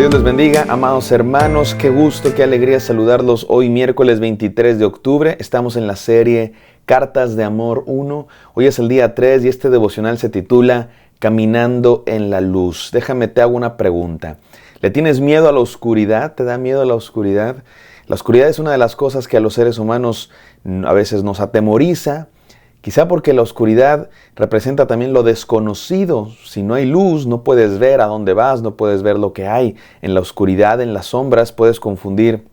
Dios les bendiga, amados hermanos, qué gusto, qué alegría saludarlos hoy miércoles 23 de octubre. Estamos en la serie Cartas de Amor 1. Hoy es el día 3 y este devocional se titula Caminando en la Luz. Déjame te hago una pregunta. ¿Le tienes miedo a la oscuridad? ¿Te da miedo a la oscuridad? La oscuridad es una de las cosas que a los seres humanos a veces nos atemoriza. Quizá porque la oscuridad representa también lo desconocido. Si no hay luz, no puedes ver a dónde vas, no puedes ver lo que hay. En la oscuridad, en las sombras, puedes confundir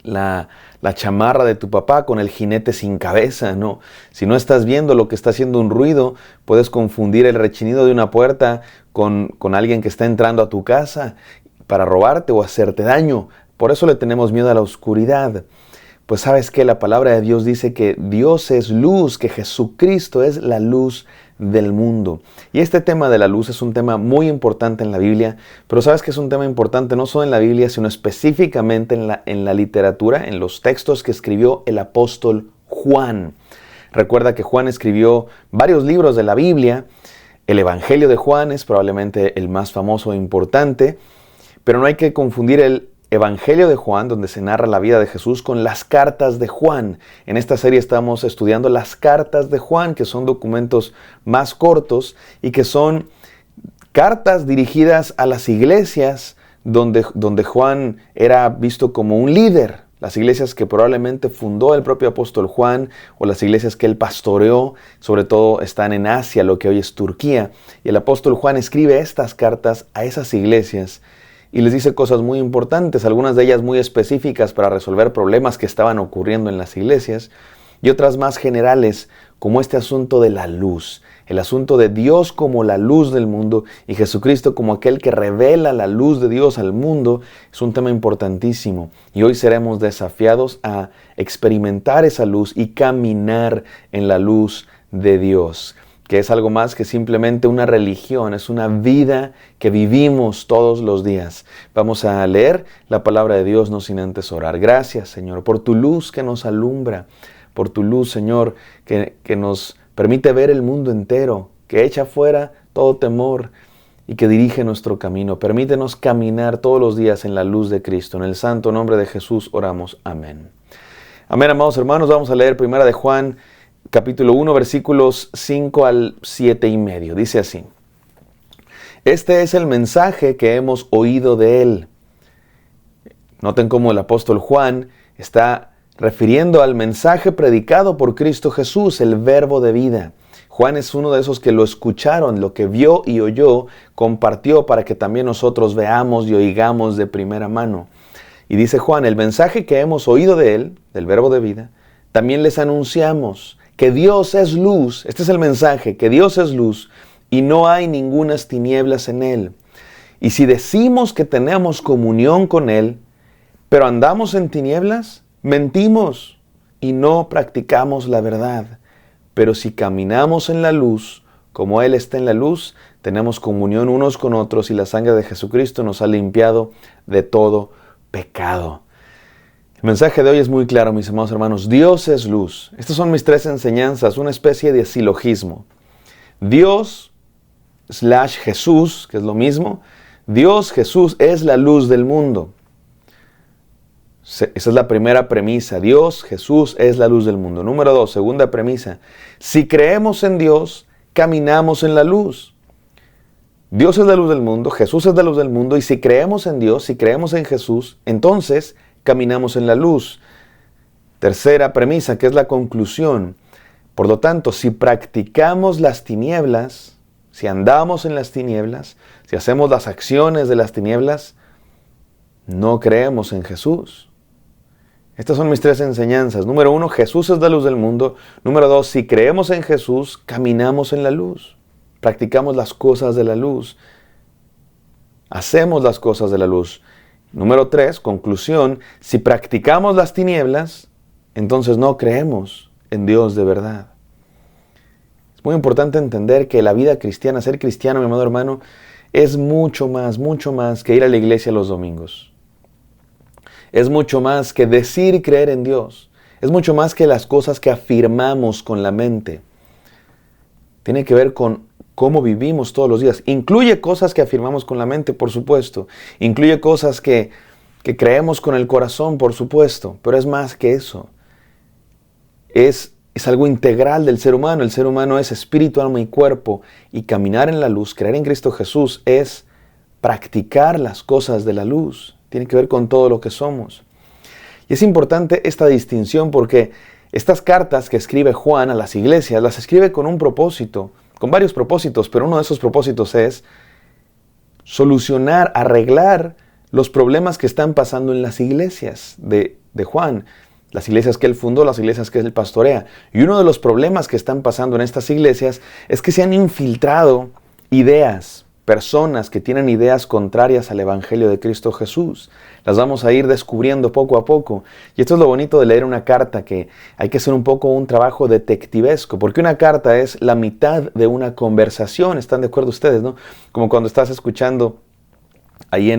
la chamarra de tu papá con el jinete sin cabeza, ¿no? Si no estás viendo lo que está haciendo un ruido, puedes confundir el rechinido de una puerta con alguien que está entrando a tu casa para robarte o hacerte daño. Por eso le tenemos miedo a la oscuridad. Pues sabes que la palabra de Dios dice que Dios es luz, que Jesucristo es la luz del mundo. Y este tema de la luz es un tema muy importante en la Biblia, pero sabes que es un tema importante no solo en la Biblia, sino específicamente en la literatura, en los textos que escribió el apóstol Juan. Recuerda que Juan escribió varios libros de la Biblia. El Evangelio de Juan es probablemente el más famoso e importante, pero no hay que confundir el Evangelio de Juan, donde se narra la vida de Jesús, con las cartas de Juan. En esta serie estamos estudiando las cartas de Juan, que son documentos más cortos y que son cartas dirigidas a las iglesias donde Juan era visto como un líder. Las iglesias que probablemente fundó el propio apóstol Juan o las iglesias que él pastoreó, sobre todo están en Asia, lo que hoy es Turquía. Y el apóstol Juan escribe estas cartas a esas iglesias y les dice cosas muy importantes, algunas de ellas muy específicas para resolver problemas que estaban ocurriendo en las iglesias, y otras más generales, como este asunto de la luz, el asunto de Dios como la luz del mundo y Jesucristo como aquel que revela la luz de Dios al mundo. Es un tema importantísimo y hoy seremos desafiados a experimentar esa luz y caminar en la luz de Dios, que es algo más que simplemente una religión, es una vida que vivimos todos los días. Vamos a leer la palabra de Dios, no sin antes orar. Gracias, Señor, por tu luz que nos alumbra, por tu luz, Señor, que nos permite ver el mundo entero, que echa fuera todo temor y que dirige nuestro camino. Permítenos caminar todos los días en la luz de Cristo. En el santo nombre de Jesús oramos. Amén. Amén, amados hermanos. Vamos a leer primera de Juan, capítulo 1, versículos 5 al 7 y medio. Dice así: Este es el mensaje que hemos oído de él. Noten cómo el apóstol Juan está refiriendo al mensaje predicado por Cristo Jesús, el verbo de vida. Juan es uno de esos que lo escucharon, lo que vio y oyó, compartió para que también nosotros veamos y oigamos de primera mano. Y dice Juan, el mensaje que hemos oído de él, del verbo de vida, también les anunciamos que Dios es luz. Este es el mensaje, que Dios es luz y no hay ningunas tinieblas en él. Y si decimos que tenemos comunión con él, pero andamos en tinieblas, mentimos y no practicamos la verdad. Pero si caminamos en la luz, como él está en la luz, tenemos comunión unos con otros y la sangre de Jesucristo nos ha limpiado de todo pecado. El mensaje de hoy es muy claro, mis amados hermanos. Dios es luz. Estas son mis tres enseñanzas, una especie de silogismo. Dios / Jesús, que es lo mismo. Dios, Jesús, es la luz del mundo. Esa es la primera premisa. Dios, Jesús, es la luz del mundo. Número 2, segunda premisa. Si creemos en Dios, caminamos en la luz. Dios es la luz del mundo, Jesús es la luz del mundo, y si creemos en Dios, si creemos en Jesús, entonces caminamos en la luz. Tercera premisa, que es la conclusión. Por lo tanto, si practicamos las tinieblas, si andamos en las tinieblas, si hacemos las acciones de las tinieblas, no creemos en Jesús. Estas son mis tres enseñanzas. Número 1, Jesús es la luz del mundo. Número 2, si creemos en Jesús, caminamos en la luz. Practicamos las cosas de la luz. Hacemos las cosas de la luz. Número 3, conclusión, si practicamos las tinieblas, entonces no creemos en Dios de verdad. Es muy importante entender que la vida cristiana, ser cristiano, mi amado hermano, es mucho más que ir a la iglesia los domingos. Es mucho más que decir y creer en Dios. Es mucho más que las cosas que afirmamos con la mente. Tiene que ver con cómo vivimos todos los días. Incluye cosas que afirmamos con la mente, por supuesto. Incluye cosas que creemos con el corazón, por supuesto. Pero es más que eso. Es algo integral del ser humano. El ser humano es espíritu, alma y cuerpo. Y caminar en la luz, creer en Cristo Jesús, es practicar las cosas de la luz. Tiene que ver con todo lo que somos. Y es importante esta distinción porque estas cartas que escribe Juan a las iglesias, las escribe con un propósito, con varios propósitos, pero uno de esos propósitos es solucionar, arreglar los problemas que están pasando en las iglesias de Juan. Las iglesias que él fundó, las iglesias que él pastorea. Y uno de los problemas que están pasando en estas iglesias es que se han infiltrado ideas, personas que tienen ideas contrarias al Evangelio de Cristo Jesús. Las vamos a ir descubriendo poco a poco. Y esto es lo bonito de leer una carta, que hay que hacer un poco un trabajo detectivesco, porque una carta es la mitad de una conversación. ¿Están de acuerdo ustedes, no? Como cuando estás escuchando ahí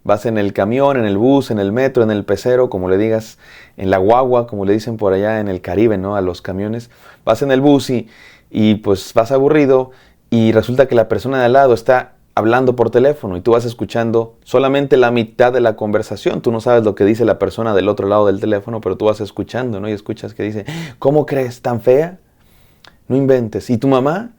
vas en el camión, en el bus, en el metro, en el pecero, como le digas, en la guagua, como le dicen por allá en el Caribe, ¿no? A los camiones. Vas en el bus y pues vas aburrido y resulta que la persona de al lado está hablando por teléfono y tú vas escuchando solamente la mitad de la conversación. Tú no sabes lo que dice la persona del otro lado del teléfono, pero tú vas escuchando, ¿no? Y escuchas que dice, ¿cómo crees? ¿Tan fea? No inventes. ¿Y tu mamá?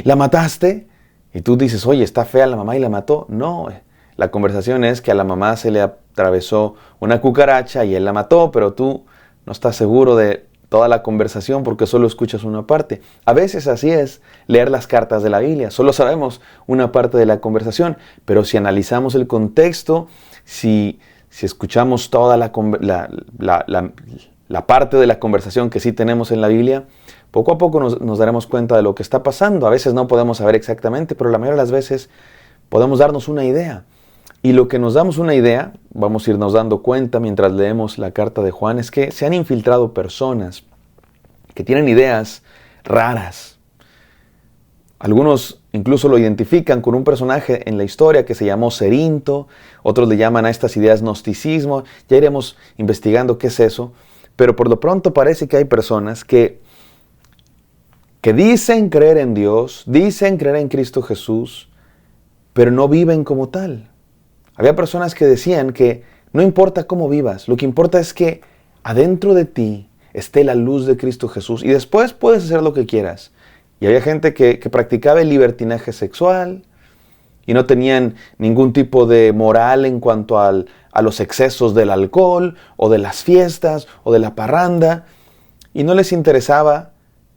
¿La mataste? Y tú dices, oye, ¿está fea la mamá y la mató? No, la conversación es que a la mamá se le atravesó una cucaracha y él la mató, pero tú no estás seguro de toda la conversación porque solo escuchas una parte. A veces así es leer las cartas de la Biblia, solo sabemos una parte de la conversación, pero si analizamos el contexto, si escuchamos toda la parte de la conversación que sí tenemos en la Biblia, poco a poco nos daremos cuenta de lo que está pasando. A veces no podemos saber exactamente, pero la mayoría de las veces podemos darnos una idea. Y lo que nos damos una idea, vamos a irnos dando cuenta mientras leemos la carta de Juan, es que se han infiltrado personas que tienen ideas raras. Algunos incluso lo identifican con un personaje en la historia que se llamó Cerinto, otros le llaman a estas ideas gnosticismo, ya iremos investigando qué es eso, pero por lo pronto parece que hay personas que dicen creer en Dios, dicen creer en Cristo Jesús, pero no viven como tal. Había personas que decían que no importa cómo vivas, lo que importa es que adentro de ti esté la luz de Cristo Jesús y después puedes hacer lo que quieras. Y había gente que practicaba el libertinaje sexual y no tenían ningún tipo de moral en cuanto a los excesos del alcohol o de las fiestas o de la parranda. Y no les interesaba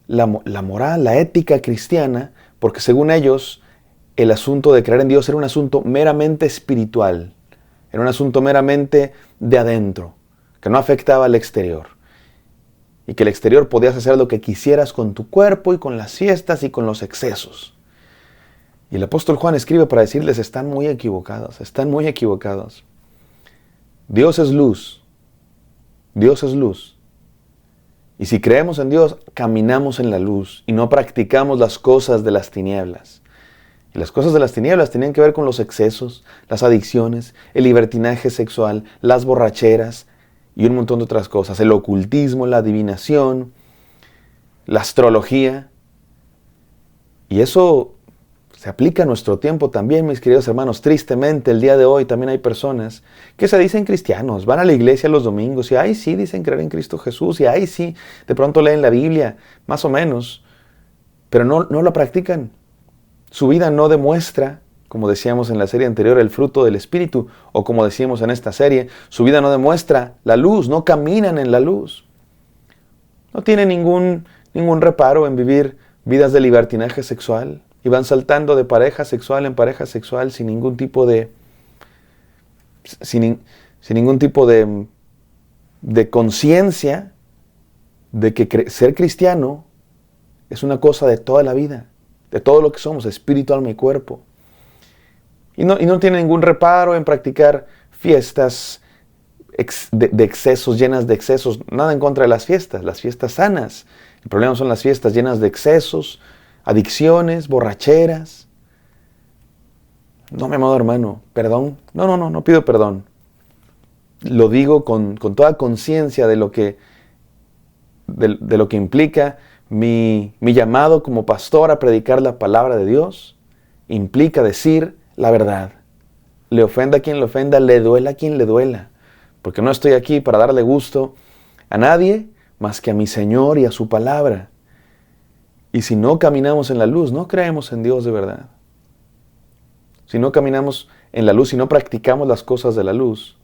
la moral, la ética cristiana, porque según ellos el asunto de creer en Dios era un asunto meramente espiritual, era un asunto meramente de adentro, que no afectaba al exterior. Y que el exterior podías hacer lo que quisieras con tu cuerpo y con las fiestas y con los excesos. Y el apóstol Juan escribe para decirles, están muy equivocados, están muy equivocados. Dios es luz, Dios es luz. Y si creemos en Dios, caminamos en la luz y no practicamos las cosas de las tinieblas. Y las cosas de las tinieblas tenían que ver con los excesos, las adicciones, el libertinaje sexual, las borracheras y un montón de otras cosas. El ocultismo, la adivinación, la astrología. Y eso se aplica a nuestro tiempo también, mis queridos hermanos. Tristemente, el día de hoy también hay personas que se dicen cristianos, van a la iglesia los domingos y ahí sí dicen creer en Cristo Jesús y ahí sí de pronto leen la Biblia, más o menos, pero no la practican. Su vida no demuestra, como decíamos en la serie anterior, el fruto del Espíritu, o como decíamos en esta serie, su vida no demuestra la luz, no caminan en la luz. No tienen ningún reparo en vivir vidas de libertinaje sexual y van saltando de pareja sexual en pareja sexual sin ningún tipo de conciencia de que ser cristiano es una cosa de toda la vida, de todo lo que somos, espíritu, alma y cuerpo. Y no tiene ningún reparo en practicar fiestas de excesos, llenas de excesos. Nada en contra de las fiestas sanas. El problema son las fiestas llenas de excesos, adicciones, borracheras. No, mi amado hermano, perdón. No pido perdón. Lo digo con toda conciencia de lo que implica Mi llamado como pastor a predicar la palabra de Dios implica decir la verdad. Le ofenda a quien le ofenda, le duela a quien le duela. Porque no estoy aquí para darle gusto a nadie más que a mi Señor y a su palabra. Y si no caminamos en la luz, no creemos en Dios de verdad. Si no caminamos en la luz, si no practicamos las cosas de la luz,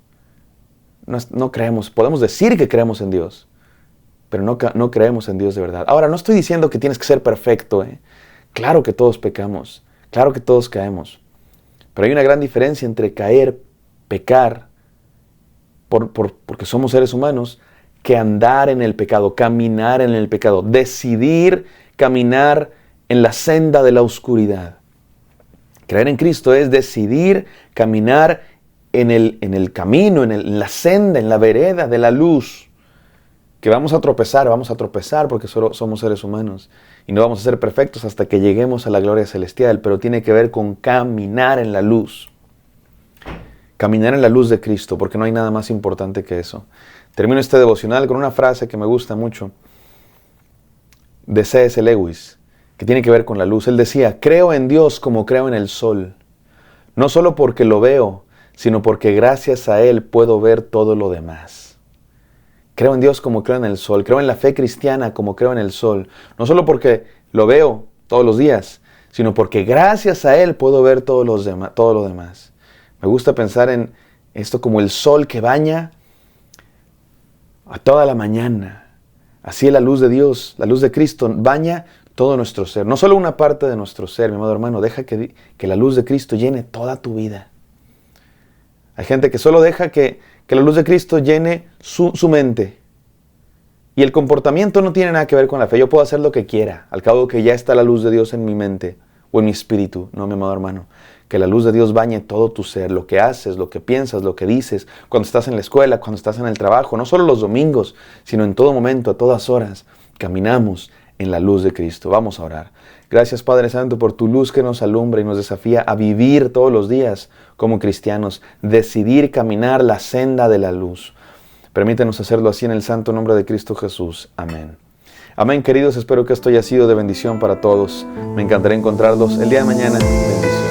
no creemos. Podemos decir que creemos en Dios, pero no creemos en Dios de verdad. Ahora, no estoy diciendo que tienes que ser perfecto. Claro que todos pecamos. Claro que todos caemos. Pero hay una gran diferencia entre caer, pecar, porque somos seres humanos, que andar en el pecado, caminar en el pecado, decidir caminar en la senda de la oscuridad. Creer en Cristo es decidir caminar en el camino, en la senda, en la vereda de la luz. Que vamos a tropezar porque solo somos seres humanos. Y no vamos a ser perfectos hasta que lleguemos a la gloria celestial, pero tiene que ver con caminar en la luz. Caminar en la luz de Cristo, porque no hay nada más importante que eso. Termino este devocional con una frase que me gusta mucho, de C.S. Lewis, que tiene que ver con la luz. Él decía: creo en Dios como creo en el sol, no solo porque lo veo, sino porque gracias a Él puedo ver todo lo demás. Creo en Dios como creo en el sol, creo en la fe cristiana como creo en el sol, no solo porque lo veo todos los días, sino porque gracias a Él puedo ver todo lo demás. Me gusta pensar en esto como el sol que baña a toda la mañana. Así la luz de Dios, la luz de Cristo, baña todo nuestro ser. No solo una parte de nuestro ser, mi amado hermano. Deja que la luz de Cristo llene toda tu vida. Hay gente que solo deja que la luz de Cristo llene su mente. Y el comportamiento no tiene nada que ver con la fe. Yo puedo hacer lo que quiera, al cabo que ya está la luz de Dios en mi mente o en mi espíritu. No, mi amado hermano. Que la luz de Dios bañe todo tu ser, lo que haces, lo que piensas, lo que dices, cuando estás en la escuela, cuando estás en el trabajo, no solo los domingos, sino en todo momento, a todas horas, caminamos en la luz de Cristo. Vamos a orar. Gracias, Padre Santo, por tu luz que nos alumbra y nos desafía a vivir todos los días como cristianos, decidir caminar la senda de la luz. Permítenos hacerlo así en el santo nombre de Cristo Jesús. Amén. Amén, queridos. Espero que esto haya sido de bendición para todos. Me encantará encontrarlos el día de mañana. Bendiciones.